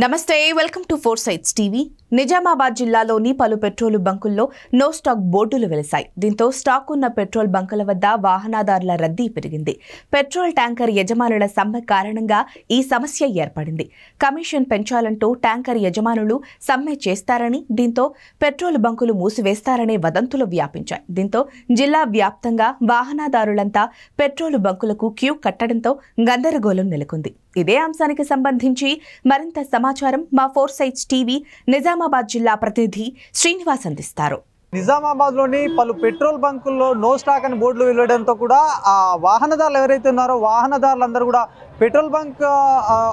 నమస్తే welcome to four sides TV. Nizamabad జిల్లాలోని పలు పెట్రోల్ బంకుల్లో నో స్టాక్ బోర్డులు వెలిశాయి. దీంతో స్టాక్ ఉన్న పెట్రోల్ బంకుల వద్ద వాహనదారుల రద్దీ పెరిగింది. పెట్రోల్ ట్యాంకర్ యజమానుల సమ్మె కారణంగా ఈ సమస్య ఏర్పడింది. కమిషన్ పెంచాలంటూ ట్యాంకర్ యజమానులు సమ్మె చేస్తారని, దీంతో పెట్రోల్ బంకులు మూసివేస్తారనే వదంతులు వ్యాపించాయి. దీంతో జిల్లా వ్యాప్తంగా వాహనదారులంతా పెట్రోల్ బంకులకు క్యూ కట్టడంతో గందరగోళం నెలకొంది. ఇదే అంశానికి సంబంధించి మరింత సమాచారం మా ఫోర్ సైట్స్ టీవీ నిజామాబాద్ జిల్లా ప్రతినిధి శ్రీనివాస్ అందిస్తారు. నిజామాబాద్లోని పలు పెట్రోల్ బంకుల్లో నో స్టాక్ అని బోర్డులు వెళ్లడంతో కూడా ఆ వాహనదారులు ఎవరైతే ఉన్నారో వాహనదారులందరూ కూడా పెట్రోల్ బంక్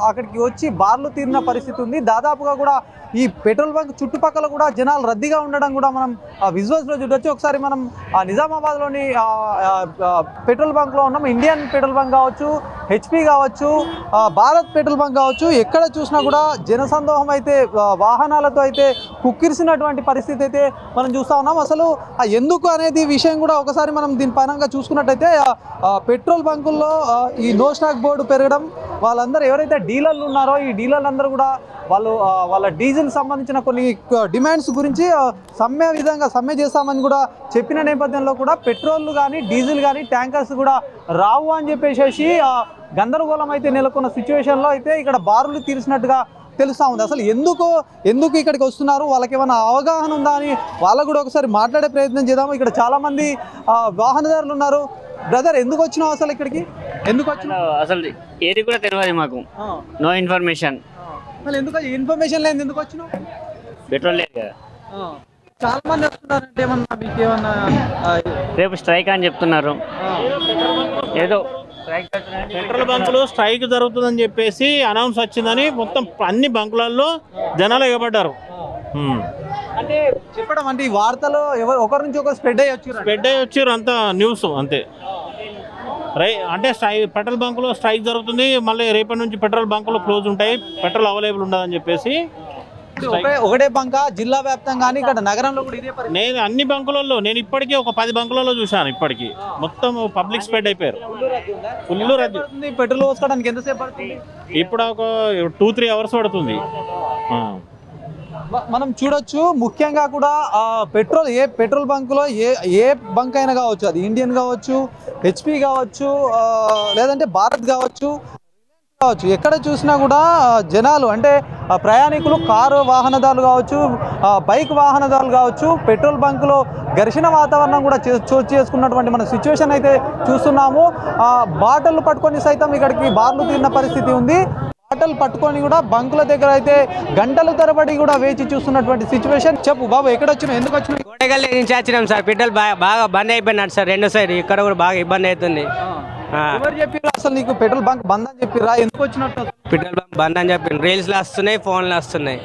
అక్కడికి వచ్చి బార్లు తీరిన పరిస్థితి ఉంది. దాదాపుగా కూడా ఈ పెట్రోల్ బంక్ చుట్టుపక్కల కూడా జనాలు రద్దీగా ఉండడం కూడా మనం విజువల్స్లో చూడొచ్చు. ఒకసారి మనం నిజామాబాద్లోని పెట్రోల్ బంక్లో ఉన్నాం. ఇండియన్ పెట్రోల్ బంక్ కావచ్చు, హెచ్పి కావచ్చు, భారత్ పెట్రోల్ బంక్ కావచ్చు, ఎక్కడ చూసినా కూడా జనసందోహం అయితే వాహనాలతో అయితే కుక్కిరిసినటువంటి పరిస్థితి అయితే మనం చూస్తూ ఉన్నాం. అసలు ఎందుకు అనేది విషయం కూడా ఒకసారి మనం దీని పరంగా చూసుకున్నట్టయితే పెట్రోల్ బంకుల్లో ఈ నో స్టాక్ బోర్డు పెరగడం, వాళ్ళందరూ ఎవరైతే డీలర్లు ఉన్నారో ఈ డీలర్లందరూ కూడా వాళ్ళ డీజిల్ సంబంధించిన కొన్ని డిమాండ్స్ గురించి సమ్మె చేస్తామని కూడా చెప్పిన నేపథ్యంలో కూడా పెట్రోల్ కానీ డీజిల్ కానీ ట్యాంకర్స్ కూడా రావు అని చెప్పేసి గందరగోళం అయితే నెలకొన్న సిచ్యువేషన్లో అయితే ఇక్కడ బారులు తీర్చినట్టుగా తెలుస్తూ ఉంది. అసలు ఎందుకు ఇక్కడికి వస్తున్నారు, వాళ్ళకి ఏమైనా అవగాహన ఉందా అని వాళ్ళకు కూడా ఒకసారి మాట్లాడే ప్రయత్నం చేద్దాము. ఇక్కడ చాలామంది వాహనదారులు ఉన్నారు. బ్రదర్, ఎందుకు వచ్చినావు అసలు ఇక్కడికి? ఎందుకు వచ్చినావు? అసలు ఏది కూడా తెలియదు మాకు, నో ఇన్ఫర్మేషన్. ఎందుకు ఇన్ఫర్మేషన్ లేదు, ఎందుకు వచ్చినావు? పెట్రోల్ లేదు కదా. చాలా మంది వస్తున్నారంటే ఏమన్నా మీకు ఏమన్నా రేపు స్ట్రైక్ అని చెప్తున్నారు. ఏదో పెట్రోల్ బంకులు స్ట్రైక్ జరుగుతుందని చెప్పేసి అనౌన్స్ వచ్చిందని మొత్తం అన్ని బంకులలో జనాలు ఎగబడ్డారు. అంటే చెప్పడం అంటే ఈ వార్తలు ఒకరి నుంచి ఒకరు స్ప్రెడ్ అయ్యి వచ్చారు అంత న్యూస్ అంతే. అంటే పెట్రోల్ బంకులో స్ట్రైక్ జరుగుతుంది, మళ్ళీ రేపటి నుంచి పెట్రోల్ బంకులు క్లోజ్ ఉంటాయి, పెట్రోల్ అవైలబుల్ ఉండదని చెప్పేసి. ఒకటే బంక జిల్లా వ్యాప్తంగా ఇక్కడ నగరంలో కూడా ఇదే పరిస్థితి. నేను అన్ని బంకులలో ఇప్పటికీ ఒక 10 బంకులలో చూశాను. ఇప్పటికీ మొత్తం పబ్లిక్ స్ప్రెడ్ అయిపోయారు. ఫుల్ రద్దీ. పెట్రోల్ పోసుకోవడానికి ఎంతసేపు పడుతుంది? ఇప్పుడు ఒక 2-3 అవర్స్ పడుతుంది. మనం చూడొచ్చు. ముఖ్యంగా కూడా పెట్రోల్ బంకులో ఏ బంక్ అయినా కావచ్చు, అది ఇండియన్ కావచ్చు, హెచ్పి కావచ్చు, లేదంటే భారత్ కావచ్చు, ఎక్కడ చూసినా కూడా జనాలు అంటే ప్రయాణికులు, కారు వాహనదారులు కావచ్చు, బైక్ వాహనదారులు కావచ్చు, పెట్రోల్ బంకులో ఘర్షణ వాతావరణం కూడా చోటు చేసుకున్నటువంటి మన సిచ్యువేషన్ అయితే చూస్తున్నాము. బాటలు పట్టుకొని సైతం ఇక్కడికి బార్లు తీరిన పరిస్థితి ఉంది. బాటలు పట్టుకొని కూడా బంకుల దగ్గర అయితే గంటలు తరబడి కూడా వేచి చూస్తున్నటువంటి సిచ్యువేషన్. చెప్పు బాబు, ఎక్కడ వచ్చినావు, ఎందుకు వచ్చినావు? కోటగల్లి నుంచి వచ్చినాం సార్. పెట్రోల్ బాగా బంద్ అయిపోయినాడు సార్. 2 సైడ్ ఇక్కడ కూడా బాగా ఇబ్బంది అవుతుంది. ఎవరు చెప్పారు అసలు నీకు పెట్రోల్ బంక్ బంద్ అని చెప్పిరా? ఎందుకు వచ్చినట్టు? పెట్రోల్ బంక్ బంద్ అని చెప్పి రీల్స్లో వస్తున్నాయి, ఫోన్లో వస్తున్నాయి.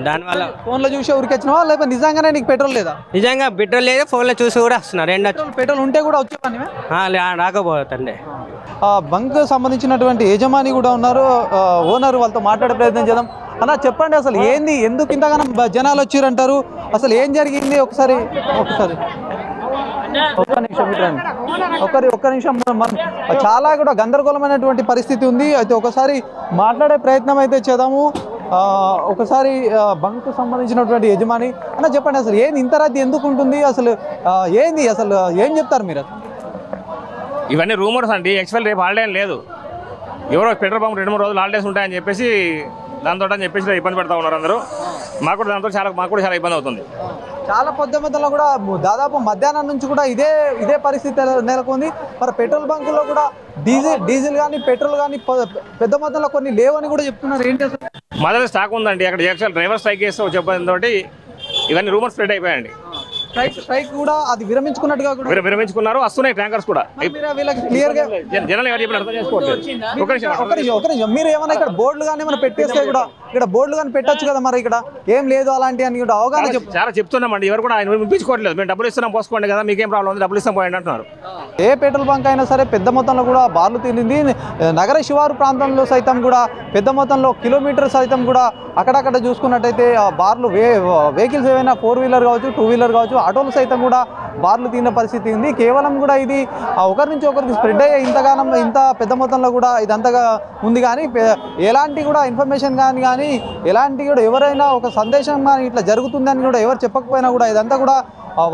దానివల్ల ఫోన్లో చూసి ఊరికి వచ్చినావా లేకపోతే నిజంగానే నీకు పెట్రోల్ లేదా? నిజంగా పెట్రోల్ లేదు, ఫోన్లో చూసి కూడా వస్తున్నారు. 2 పెట్రోల్ ఉంటే కూడా వచ్చేవాడిని రాకపోతుండే. బంక్ సంబంధించినటువంటి యజమాని కూడా ఉన్నారు, ఓనర్, వాళ్ళతో మాట్లాడే ప్రయత్నం చేద్దాం. అలా చెప్పండి, అసలు ఏంది, ఎందుకు ఇంతగానం జనాలు వచ్చిరంటారు, అసలు ఏం జరిగింది? ఒకసారి ఒక్క నిమిషం చాలా కూడా గందరగోళమైనటువంటి పరిస్థితి ఉంది. అయితే ఒకసారి మాట్లాడే ప్రయత్నం అయితే చేద్దాము. ఒకసారి బంక్ సంబంధించినటువంటి యజమాని అన్న, చెప్పండి అసలు ఏంది ఇంత రద్దీ ఎందుకు ఉంటుంది, అసలు ఏంది, అసలు ఏం చెప్తారు మీరు? ఇవన్నీ రూమర్స్ అండి. యాక్చువల్ రేపు హాలిడే లేదు. ఎవరో పెట్రోల్ బంక్ 2-3 రోజులు హాలిడేస్ ఉంటాయని చెప్పేసి దాంతో అని చెప్పేసి ఇబ్బంది పడుతూ ఉన్నారు అందరూ. మాకు కూడా చాలా ఇబ్బంది అవుతుంది. చాలా పొద్దుమొత్తంలో కూడా దాదాపు మధ్యాహ్నం నుంచి కూడా ఇదే పరిస్థితి నెలకొంది. మరి పెట్రోల్ బంకుల్లో కూడా డీజిల్ కానీ పెట్రోల్ కానీ పెద్ద మొత్తంలో కొన్ని లేవని కూడా చెప్తున్నారు. ఏంటి అసలు? మా దగ్గర స్టాక్ ఉందండి. అక్కడ యాక్చువల్ డ్రైవర్ స్ట్రైక్ చేస్తే చెప్పడంతో ఇవన్నీ రూమర్స్ స్ప్రెడ్ అయిపోయాయండి. స్ట్రైక్ కూడా అది విరమించుకున్నట్టుగా కూడా విరమించుకున్నారు. వస్తున్నాయి ట్యాంకర్స్ కూడా. జనాలు ఎవరు చెప్పిన అర్థం చేసుకోవచ్చు. మీరు ఏమైనా ఇక్కడ బోర్డులు కానీ ఏమైనా పెట్టేస్తే కూడా ఇక్కడ బోర్డులు కానీ పెట్టచ్చు కదా, మరి ఇక్కడ ఏం లేదు అలాంటి అని కూడా అవగాహన చాలా చెప్తున్నామండి. ఎవరు కూడా ఆయన వినిపించుకోవట్లేదు. మేము డబ్బులు ఇస్తున్నాం, పోసుకోండి కదా, మీకేం ప్రాబ్లం ఉంది, డబ్బులు ఇస్తాం పోయండి అంటున్నారు. ఏ పెట్రోల్ బంక్ అయినా సరే పెద్ద మొత్తంలో కూడా బార్లు తీరింది. నగర శివారు ప్రాంతంలో సైతం కూడా పెద్ద మొత్తంలో కిలోమీటర్ సైతం కూడా అక్కడక్కడ చూసుకున్నట్టయితే బార్లు వెహికల్స్ ఏవైనా 4-వీలర్ కావచ్చు, 2-వీలర్ కావచ్చు, ఆటోలు సైతం కూడా బార్లు తీరిన పరిస్థితి ఉంది. కేవలం కూడా ఇది ఒకరి నుంచి ఒకరికి స్ప్రెడ్ అయ్యే ఇంత పెద్ద మొత్తంలో కూడా ఇదంతగా ఉంది. కానీ ఎలాంటి కూడా ఇన్ఫర్మేషన్ కానీ కానీ ఎలాంటి కూడా ఎవరైనా ఒక సందేశం కానీ ఇట్లా జరుగుతుందని కూడా ఎవరు చెప్పకపోయినా కూడా ఇదంతా కూడా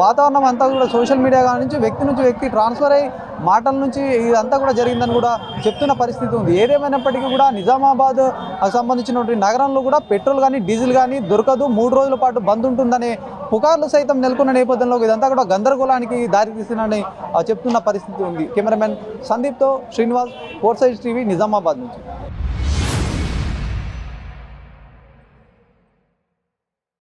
వాతావరణం అంతా కూడా సోషల్ మీడియా నుంచి వ్యక్తి ట్రాన్స్ఫర్ అయ్యి మాటల నుంచి ఇదంతా కూడా జరిగిందని కూడా చెప్తున్న పరిస్థితి ఉంది. ఏదేమైనప్పటికీ కూడా నిజామాబాద్ సంబంధించినటువంటి నగరంలో కూడా పెట్రోల్ కానీ డీజిల్ కానీ దొరకదు, 3 రోజుల పాటు బంద్ ఉంటుందనే పుకార్లు సైతం నెలకొన్న నేపథ్యంలో ఇదంతా కూడా గందరగోళానికి దారితీస్తుందని చెప్తున్న పరిస్థితి ఉంది. కెమెరామెన్ సందీప్తో శ్రీనివాస్, 4 సైడ్స్ టీవీ, నిజామాబాద్ నుంచి.